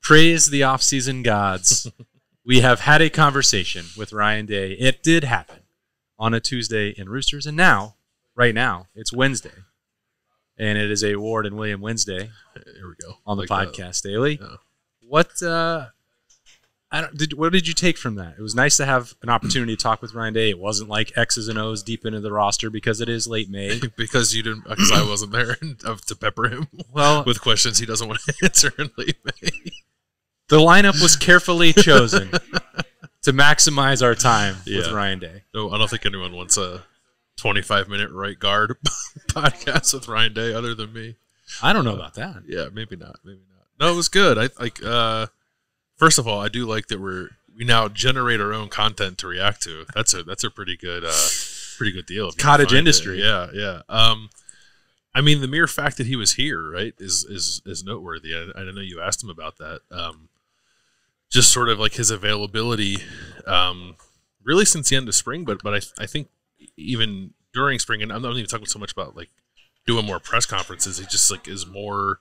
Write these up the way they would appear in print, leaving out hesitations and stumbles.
Praise the off-season gods. We have had a conversation with Ryan Day. It did happen on a Tuesday in Roosters, and now, right now, it's Wednesday. And it is a Ward and William Wednesday. Here we go. On the podcast daily. Yeah. What did you take from that? It was nice to have an opportunity to talk with Ryan Day. It wasn't like X's and O's deep into the roster because it is late May. because I wasn't there to pepper him with questions he doesn't want to answer in late May. The lineup was carefully chosen to maximize our time with Ryan Day. No, I don't think anyone wants a 25-minute right guard podcast with Ryan Day other than me. I don't know about that. Yeah, maybe not. No, it was good. First of all, I do like that we now generate our own content to react to. That's a pretty good deal. Cottage industry. Yeah. I mean, the mere fact that he was here, right, is noteworthy. I know you asked him about that. Just sort of like his availability, really since the end of spring, but I think even during spring, and I'm not even talking so much about like doing more press conferences. He just like is more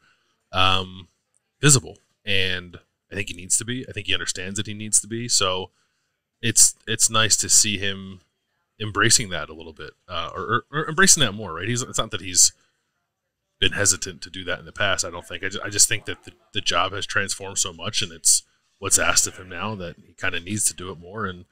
visible, and I think he needs to be. I think he understands that he needs to be. So it's nice to see him embracing that a little bit, or embracing that more. Right? It's not that he's been hesitant to do that in the past. I don't think. I just think that the job has transformed so much, and it's what's asked of him now that he kind of needs to do it more, and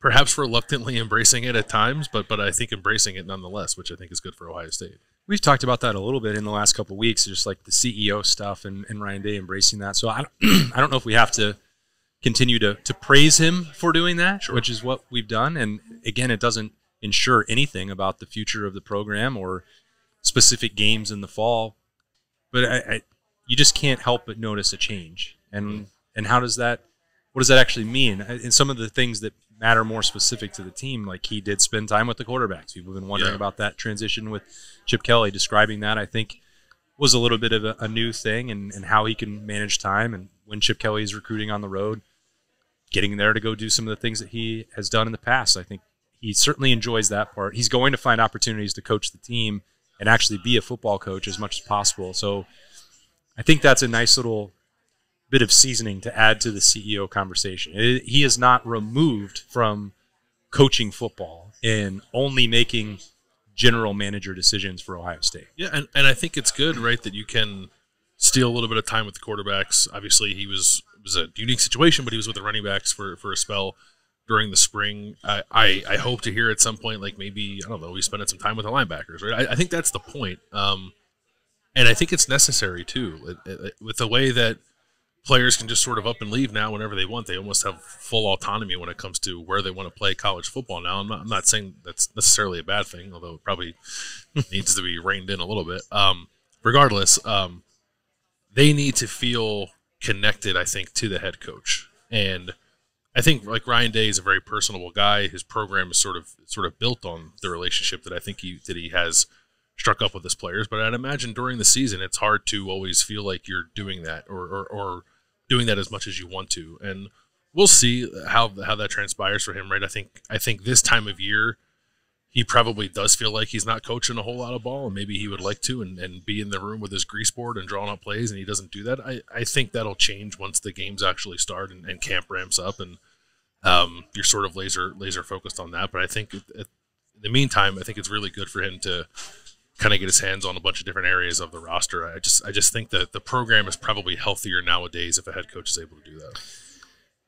perhaps reluctantly embracing it at times, but I think embracing it nonetheless, which I think is good for Ohio State. We've talked about that a little bit in the last couple of weeks, just like the CEO stuff and Ryan Day embracing that. So I don't know if we have to continue to praise him for doing that, sure, which is what we've done. And again, it doesn't ensure anything about the future of the program or specific games in the fall. But you just can't help but notice a change. And what does that actually mean? And some of the things that matter more specific to the team, like he did spend time with the quarterbacks. People have been wondering about that transition with Chip Kelly. Describing that, I think, was a little bit of a new thing, and how he can manage time. And when Chip Kelly is recruiting on the road, getting there to go do some of the things that he has done in the past. I think he certainly enjoys that part. He's going to find opportunities to coach the team and actually be a football coach as much as possible. So I think that's a nice little bit of seasoning to add to the CEO conversation. He is not removed from coaching football and only making general manager decisions for Ohio State. Yeah, and I think it's good, right, that you can steal a little bit of time with the quarterbacks. Obviously, it was a unique situation, but he was with the running backs for a spell during the spring. I hope to hear at some point, like maybe, I don't know, we spending some time with the linebackers, right? I think that's the point. And I think it's necessary, too, with the way that players can just sort of up and leave now whenever they want. They almost have full autonomy when it comes to where they want to play college football now. I'm not saying that's necessarily a bad thing, although it probably needs to be reined in a little bit. Regardless, they need to feel connected, I think, to the head coach. And I think like Ryan Day is a very personable guy. His program is sort of built on the relationship that I think he has struck up with his players. But I'd imagine during the season, it's hard to always feel like you're doing that or doing that as much as you want to. And we'll see how that transpires for him, right? I think this time of year, he probably does feel like he's not coaching a whole lot of ball, and maybe he would like to and be in the room with his grease board and drawing up plays, and he doesn't do that. I think that'll change once the games actually start and camp ramps up, and you're sort of laser focused on that. But I think in the meantime, I think it's really good for him to kind of get his hands on a bunch of different areas of the roster. I just think that the program is probably healthier nowadays if a head coach is able to do that.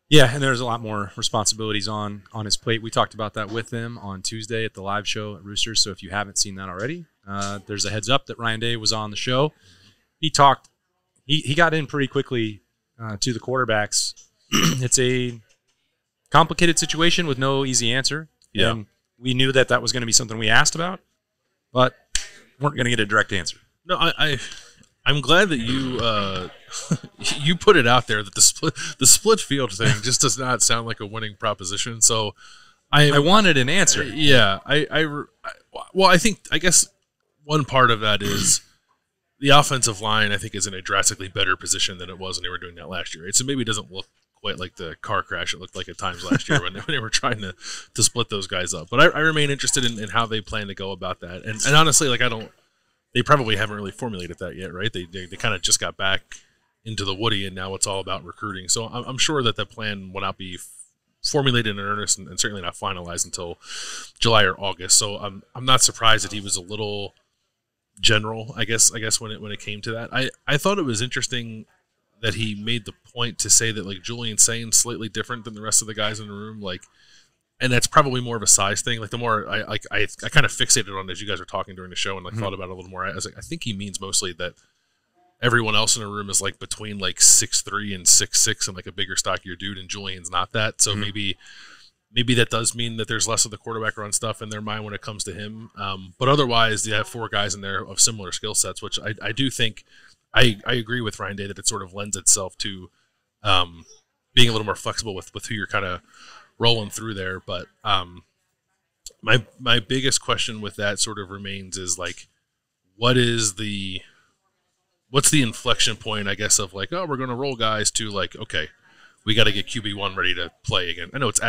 Yeah, and there's a lot more responsibilities on his plate. We talked about that with him on Tuesday at the live show at Roosters, so if you haven't seen that already, there's a heads up that Ryan Day was on the show. He talked – he got in pretty quickly to the quarterbacks. It's a complicated situation with no easy answer. Yeah. And we knew that was going to be something we asked about, but weren't going to get a direct answer. No, I'm glad that you you put it out there that the split field thing just does not sound like a winning proposition. So I wanted an answer. Yeah, I guess one part of that is the offensive line. I think is in a drastically better position than it was when they were doing that last year. So maybe it doesn't look quite like the car crash it looked like at times last year when they were trying to split those guys up. But I remain interested in how they plan to go about that. And honestly, like they probably haven't really formulated that yet, right? They kind of just got back into the Woody, and now it's all about recruiting. So I'm sure that plan will not be formulated in earnest and certainly not finalized until July or August. So I'm not surprised that he was a little general, I guess when it came to that. I thought it was interesting that he made the point to say that like Julian Sain's slightly different than the rest of the guys in the room, like, and that's probably more of a size thing. Like the more I kind of fixated on it as you guys were talking during the show and like thought about it a little more. I was like, I think he means mostly that everyone else in the room is like between like 6'3" and 6'6" and like a bigger, stockier dude, and Julian's not that. So maybe that does mean that there's less of the quarterback run stuff in their mind when it comes to him. But otherwise, you have 4 guys in there of similar skill sets, which I do think I agree with Ryan Day that it sort of lends itself to being a little more flexible with who you're kind of rolling through there. But my biggest question with that sort of remains is like, what's the inflection point, I guess, of like, oh, we're going to roll guys to like, okay, we got to get QB1 ready to play again. I know it's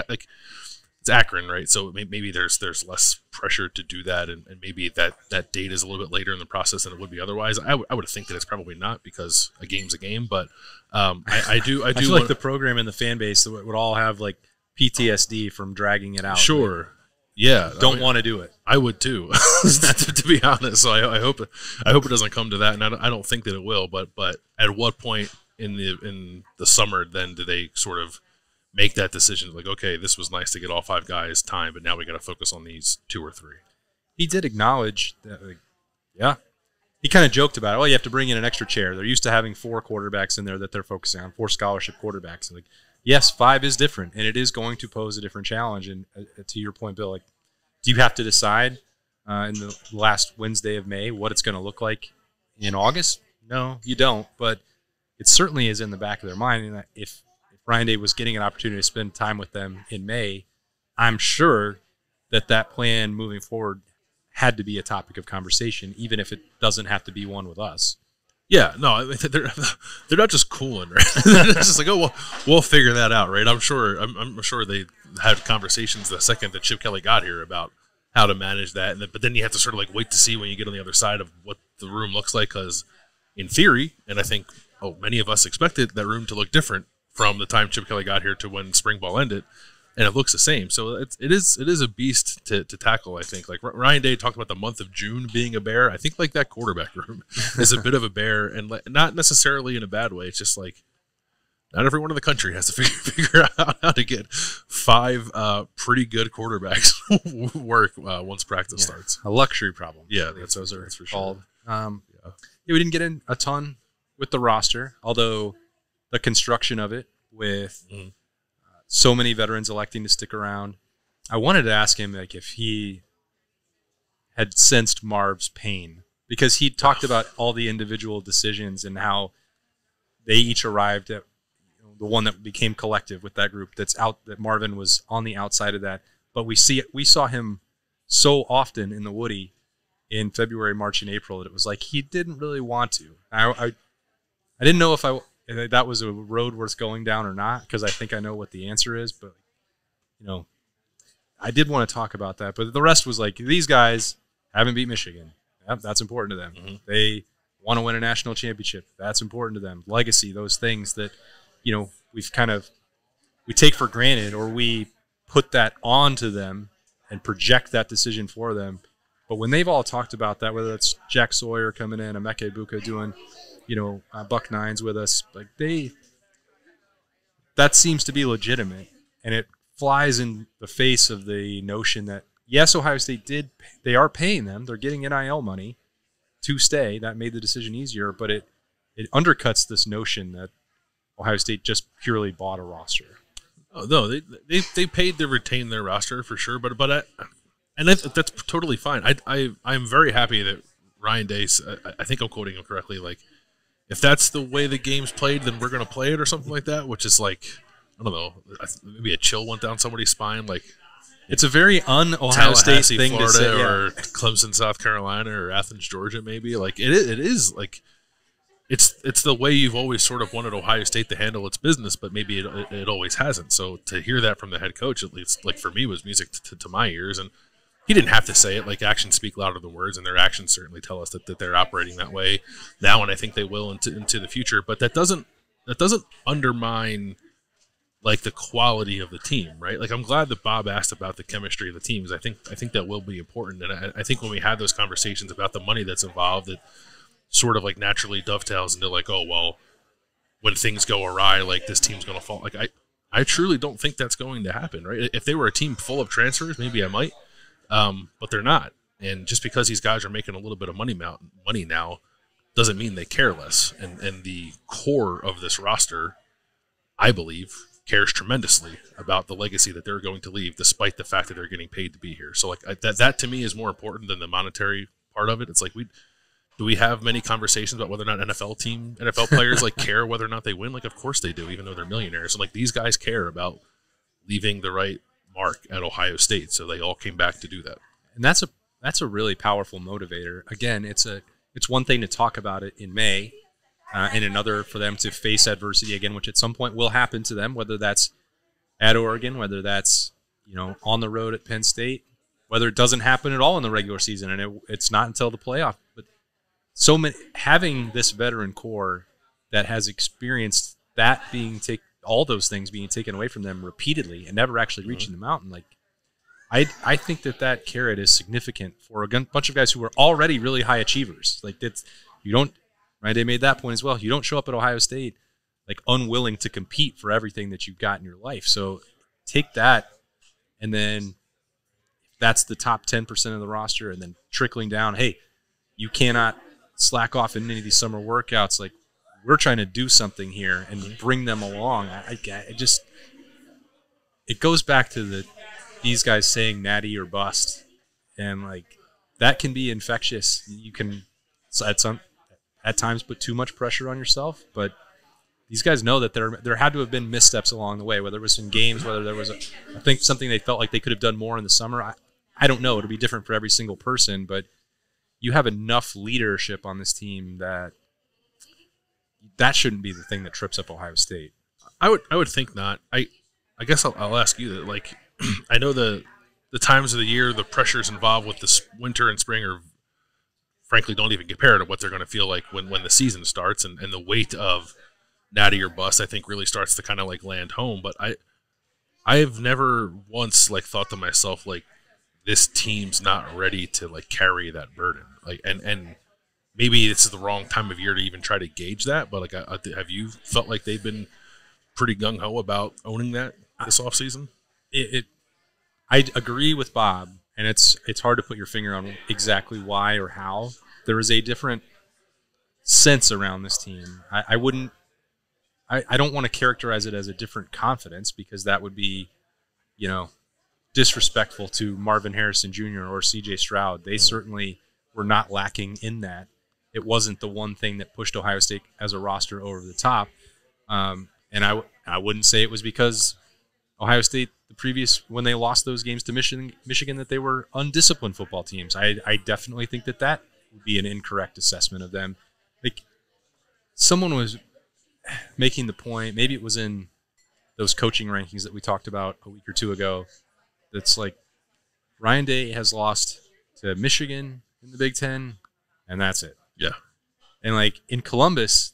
Akron, right? So maybe there's less pressure to do that, and maybe that date is a little bit later in the process than it would be otherwise. I would think that it's probably not, because a game's a game. But I feel like the program and the fan base would all have like PTSD from dragging it out. Sure. Like, yeah, don't want to do it. I would too, to be honest. So I hope it doesn't come to that, and I don't think that it will. But at what point in the summer then do they sort of make that decision? Like, okay, this was nice to get all 5 guys time, but now we got to focus on these 2 or 3. He did acknowledge that, like, yeah. He kind of joked about it. Well, you have to bring in an extra chair. They're used to having 4 quarterbacks in there that they're focusing on, 4 scholarship quarterbacks. And like, yes, 5 is different, and it is going to pose a different challenge. And to your point, Bill, like, do you have to decide in the last Wednesday of May what it's going to look like in August? No, you don't. But it certainly is in the back of their mind. And if Ryan Day was getting an opportunity to spend time with them in May, I'm sure that plan moving forward had to be a topic of conversation, even if it doesn't have to be one with us. Yeah, no, they're not just cooling, right? It's just like, oh, well, we'll figure that out, right? I'm sure they had conversations the second that Chip Kelly got here about how to manage that, but then you have to sort of like wait to see when you get on the other side of what the room looks like, because in theory, and I think many of us expected that room to look different from the time Chip Kelly got here to when spring ball ended, and it looks the same. So it is a beast to tackle, I think. Like Ryan Day talked about the month of June being a bear. I think like that quarterback room is a bit of a bear, and not necessarily in a bad way. It's just like not everyone in the country has to figure out how to get 5 pretty good quarterbacks work once practice starts. A luxury problem. Yeah, that's for called. Sure. We didn't get in a ton with the roster, although the construction of it with so many veterans electing to stick around. I wanted to ask him like if he had sensed Marv's pain, because he talked about all the individual decisions and how they each arrived at the one that became collective with that group that's out, that Marvin was on the outside of that. But we saw him so often in the Woody in February, March, and April that it was like he didn't really want to. I didn't know if that was a road worth going down or not, because I think I know what the answer is. But, I did want to talk about that. But the rest was like, these guys haven't beat Michigan. Yep, that's important to them. Mm-hmm. They want to win a national championship. That's important to them. Legacy, those things that, we take for granted, or we put that onto them and project that decision for them. But when they've all talked about that, whether it's Jack Sawyer coming in, Emeka Ibuka doing, Buck Nines with us, like that seems to be legitimate, and it flies in the face of the notion that, yes, Ohio State they are paying them. They're getting NIL money to stay. That made the decision easier, but it undercuts this notion that Ohio State just purely bought a roster. Oh, no, they paid to retain their roster for sure, that's totally fine. I'm very happy that Ryan Day, I think I'm quoting him correctly, like, if that's the way the game's played, then we're going to play it or something like that, which is like, I don't know, maybe a chill went down somebody's spine. Like, it's a very un-Ohio State thing Florida, to say. Yeah. Or Clemson, South Carolina, or Athens, Georgia, maybe. Like, it is like, it's the way you've always sort of wanted Ohio State to handle its business, but maybe it always hasn't. So to hear that from the head coach, at least, like for me, was music to my ears. And he didn't have to say it. Like, actions speak louder than words, and their actions certainly tell us that they're operating that way now, and I think they will into the future. But that doesn't undermine like the quality of the team, right? Like, I'm glad that Bob asked about the chemistry of the teams. I think that will be important, and I think when we have those conversations about the money that's involved, it sort of like naturally dovetails into like, oh well, when things go awry, like this team's going to fall. Like I truly don't think that's going to happen, right? If they were a team full of transfers, maybe I might, but they're not. And just because these guys are making a little bit of money now doesn't mean they care less. And the core of this roster, I believe, cares tremendously about the legacy that they're going to leave, despite the fact that they're getting paid to be here. So like that to me is more important than the monetary part of it. It's like, do we have many conversations about whether or not NFL players like care whether or not they win? Like, of course they do, even though they're millionaires. So like, these guys care about leaving the right mark at Ohio State. So they all came back to do that. And that's a really powerful motivator. Again, it's one thing to talk about it in May, and another for them to face adversity again, which at some point will happen to them, whether that's at Oregon, whether that's on the road at Penn State, whether it doesn't happen at all in the regular season, and it's not until the playoff. But having this veteran core that has experienced that all those things being taken away from them repeatedly and never actually reaching the mountain, like I think that carrot is significant for a bunch of guys who are already really high achievers. Like They made that point as well. You don't show up at Ohio State like unwilling to compete for everything that you've got in your life. So take that, and then that's the top 10% of the roster, and then trickling down, hey, you cannot slack off in any of these summer workouts. Like, we're trying to do something here and bring them along. It goes back to these guys saying natty or bust, and like that can be infectious. You can at times put too much pressure on yourself, but these guys know that there had to have been missteps along the way, whether it was in games, whether there was I think something they felt like they could have done more in the summer. I don't know. It'll be different for every single person, but you have enough leadership on this team that shouldn't be the thing that trips up Ohio State. I would think not. I guess I'll ask you that. Like, I know the times of the year, the pressures involved with this winter and spring are, frankly, don't even compare to what they're going to feel like when the season starts, and the weight of natty or bust, I think, really starts to kind of like land home. But I've never once like thought to myself like, this team's not ready to like carry that burden. Like, and maybe this is the wrong time of year to even try to gauge that. But like, have you felt like they've been pretty gung ho about owning that this offseason? I agree with Bob, and it's hard to put your finger on exactly why or how. There is a different sense around this team. I don't want to characterize it as a different confidence, because that would be, disrespectful to Marvin Harrison Jr. or C.J. Stroud. They certainly were not lacking in that. It wasn't the one thing that pushed Ohio State as a roster over the top. And I wouldn't say it was because Ohio State, when they lost those games to Michigan, that they were undisciplined football teams. I definitely think that would be an incorrect assessment of them. Like, someone was making the point, maybe it was in those coaching rankings that we talked about a week or two ago, that's like Ryan Day has lost to Michigan in the Big Ten, and that's it. Yeah. And like in Columbus,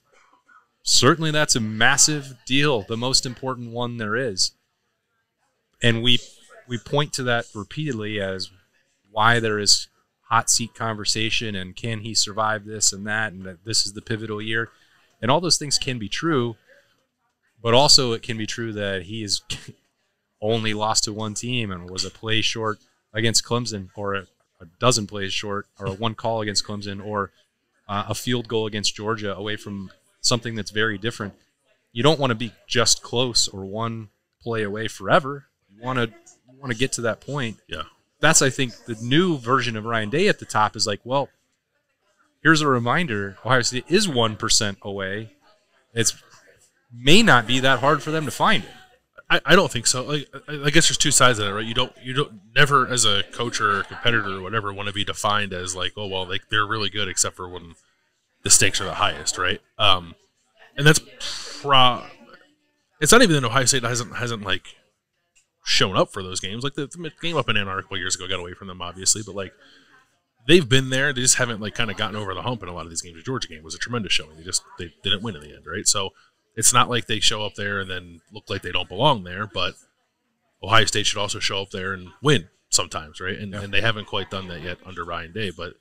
certainly that's a massive deal, the most important one there is. And we point to that repeatedly as why there is hot seat conversation and can he survive this and that, and that this is the pivotal year. And all those things can be true, but also it can be true that he is only lost to one team and was a play short against Clemson, or a dozen plays short, or a one call against Clemson, or a field goal against Georgia away from something that's very different. You don't want to be just close or one play away forever. You want to get to that point. Yeah. That's, I think, the new version of Ryan Day at the top is like, well, here's a reminder, Ohio State is 1% away. It may not be that hard for them to find it. I don't think so. Like, I guess there's two sides of that, right? You don't never, as a coach or a competitor or whatever, want to be defined as like, oh well, like they're really good except for when the stakes are the highest, right? And that's it's not even that Ohio State hasn't like shown up for those games. Like the game up in Ann Arbor a couple years ago got away from them, obviously, but like they've been there. They just haven't like kind of gotten over the hump in a lot of these games. The Georgia game was a tremendous showing. They didn't win in the end, right? So it's not like they show up there and then look like they don't belong there, but Ohio State should also show up there and win sometimes, right? And they haven't quite done that yet under Ryan Day, but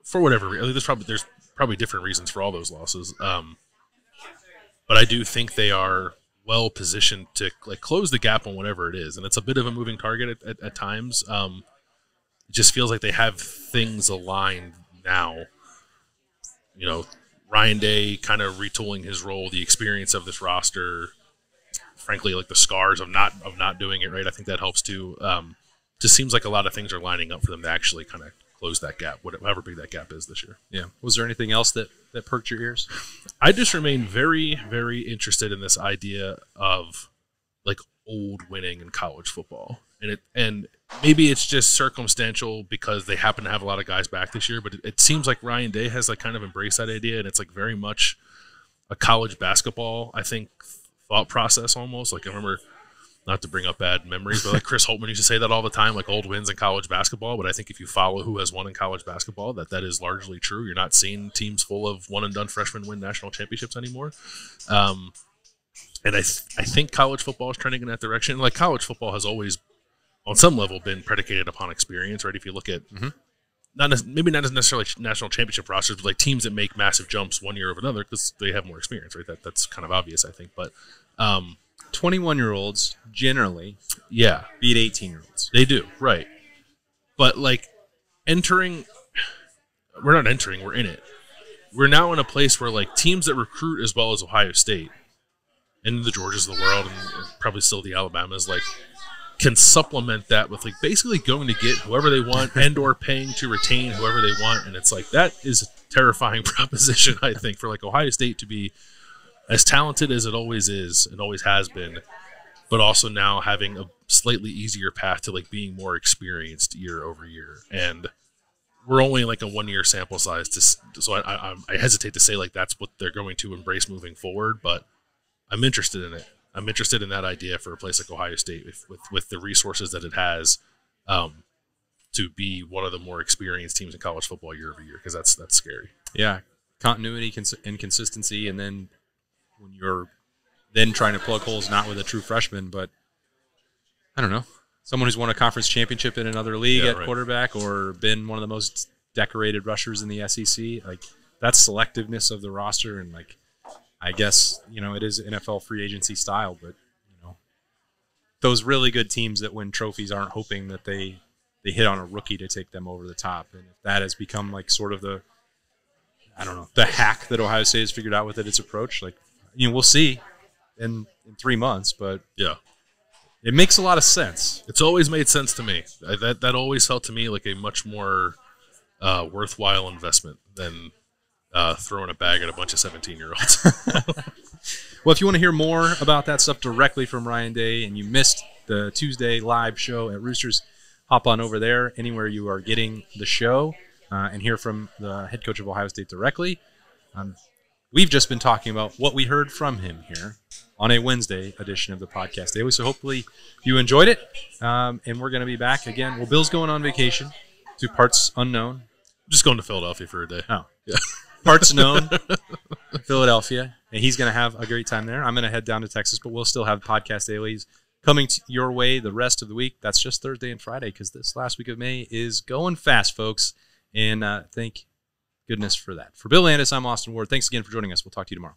for whatever reason, there's probably different reasons for all those losses. But I do think they are well positioned to like close the gap on whatever it is, and it's a bit of a moving target at times. It just feels like they have things aligned now. Ryan Day kind of retooling his role, the experience of this roster, frankly, like the scars of not doing it right. I think that helps too. Just seems like a lot of things are lining up for them to actually kind of close that gap, however big that gap is this year. Yeah. Was there anything else that perked your ears? I just remain very, very interested in this idea of like old winning in college football. And maybe it's just circumstantial because they happen to have a lot of guys back this year, but it seems like Ryan Day has like kind of embraced that idea, and it's like very much a college basketball, I think, thought process almost. Like I remember, not to bring up bad memories, but like Chris Holtman used to say that all the time, like old wins in college basketball. But I think if you follow who has won in college basketball, that is largely true. You're not seeing teams full of one-and-done freshmen win national championships anymore. And I think college football is trending in that direction. Like college football has always, on some level, been predicated upon experience, right? If you look at maybe not necessarily national championship rosters, but like teams that make massive jumps one year over another because they have more experience, right? That's kind of obvious, I think. But 21-year-olds generally beat 18-year-olds. They do, right. But like we're not entering, we're in it. We're now in a place where like teams that recruit as well as Ohio State and the Georgias of the world and probably still the Alabamas like can supplement that with like basically going to get whoever they want and or paying to retain whoever they want. And it's like that is a terrifying proposition, I think, for like Ohio State to be as talented as it always is and always has been, but also now having a slightly easier path to like being more experienced year over year. And we're only like a 1 year sample size, so I hesitate to say like that's what they're going to embrace moving forward, but I'm interested in it. I'm interested in that idea for a place like Ohio State with the resources that it has to be one of the more experienced teams in college football year over year, because that's scary. Yeah, continuity and consistency, and then when you're then trying to plug holes, not with a true freshman, but I don't know, someone who's won a conference championship in another league at quarterback or been one of the most decorated rushers in the SEC, like that's selectiveness of the roster. And like, I guess, it is NFL free agency style, but those really good teams that win trophies aren't hoping that they hit on a rookie to take them over the top. And if that has become like sort of the hack that Ohio State has figured out with its approach, like, we'll see in 3 months, but yeah, it makes a lot of sense. It's always made sense to me. That always felt to me like a much more worthwhile investment than throwing a bag at a bunch of 17-year-olds. Well, if you want to hear more about that stuff directly from Ryan Day and you missed the Tuesday live show at Roosters, hop on over there anywhere you are getting the show and hear from the head coach of Ohio State directly. We've just been talking about what we heard from him here on a Wednesday edition of the Podcast Daily. So hopefully you enjoyed it. And we're going to be back again. Well, Bill's going on vacation to parts unknown. I'm just going to Philadelphia for a day. Oh, yeah. Parts known, Philadelphia. And he's going to have a great time there. I'm going to head down to Texas, but we'll still have Podcast Dailies coming your way the rest of the week. That's just Thursday and Friday because this last week of May is going fast, folks. And thank goodness for that. For Bill Landis, I'm Austin Ward. Thanks again for joining us. We'll talk to you tomorrow.